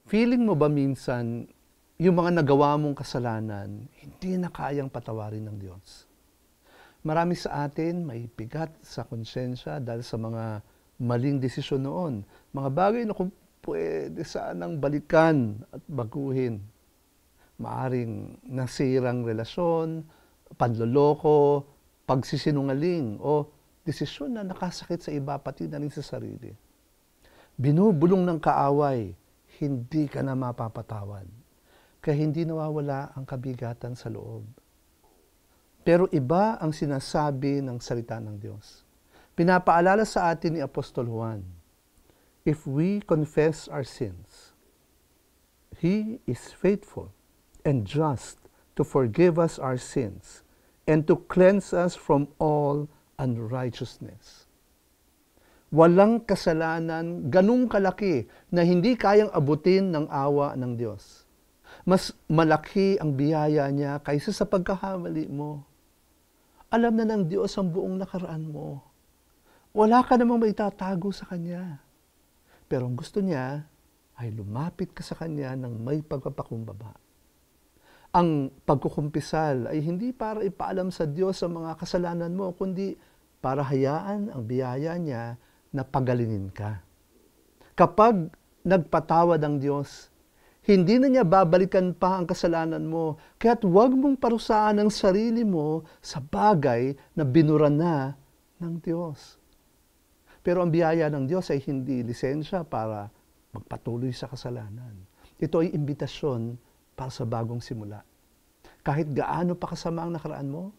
Feeling mo ba minsan, yung mga nagawa mong kasalanan, hindi na kayang patawarin ng Diyos? Marami sa atin may bigat sa konsensya dahil sa mga maling desisyon noon. Mga bagay na kung pwede sanang balikan at baguhin. Maaring nasirang relasyon, panloloko, pagsisinungaling, o desisyon na nakasakit sa iba pati na rin sa sarili. Binubulong ng kaaway, hindi ka na mapapatawad. Kaya hindi nawawala ang kabigatan sa loob. Pero iba ang sinasabi ng salita ng Diyos. Pinapaalala sa atin ni Apostol Juan, if we confess our sins, He is faithful and just to forgive us our sins and to cleanse us from all unrighteousness. Walang kasalanan ganung kalaki na hindi kayang abutin ng awa ng Diyos. Mas malaki ang biyaya niya kaysa sa pagkakamali mo. Alam na ng Diyos ang buong nakaraan mo. Wala ka namang maitatago sa Kanya. Pero ang gusto niya ay lumapit ka sa Kanya ng may pagpapakumbaba. Ang pagkukumpisal ay hindi para ipaalam sa Diyos ang mga kasalanan mo, kundi para hayaan ang biyaya niya na pagalingin ka. Kapag nagpatawad ang Diyos, hindi na niya babalikan pa ang kasalanan mo, kaya't huwag mong parusaan ang sarili mo sa bagay na binuran na ng Diyos. Pero ang biyaya ng Diyos ay hindi lisensya para magpatuloy sa kasalanan. Ito ay imbitasyon para sa bagong simula. Kahit gaano pa kasama ang nakaraan mo,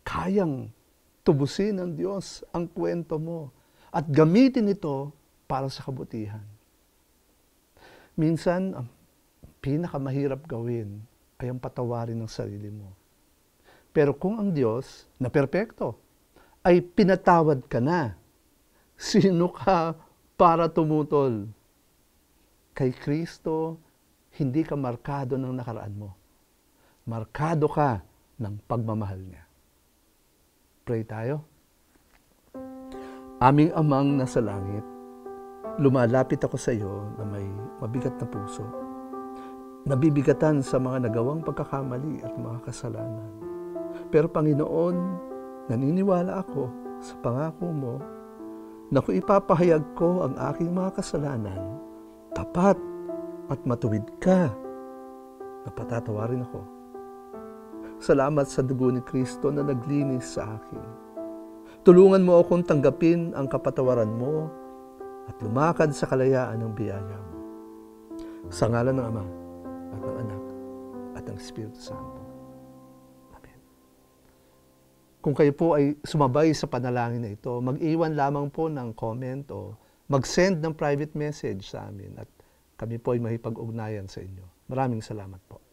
kayang tubusin ng Diyos ang kwento mo at gamitin ito para sa kabutihan. Minsan, ang pinakamahirap gawin ay ang patawarin ng sarili mo. Pero kung ang Diyos, na perpekto, ay pinatawad ka na, sino ka para tumutol? Kay Kristo, hindi ka markado ng nakaraan mo. Markado ka ng pagmamahal niya. Pray tayo. Aming Amang nasa langit, lumalapit ako sa iyo na may mabigat na puso. Nabibigatan sa mga nagawang pagkakamali at mga kasalanan. Pero Panginoon, naniniwala ako sa pangako mo na kung ipapahayag ko ang aking mga kasalanan, tapat at matuwid ka na patatawarin ako. Salamat sa dugo ni Kristo na naglinis sa akin. Tulungan mo akong tanggapin ang kapatawaran mo at lumakad sa kalayaan ng biyaya mo. Sa ngalan ng Ama at ng Anak at ng Espiritu Santo. Amen. Kung kayo po ay sumabay sa panalangin na ito, mag-iwan lamang po ng comment o mag-send ng private message sa amin at kami po ay mahipag-ugnayan sa inyo. Maraming salamat po.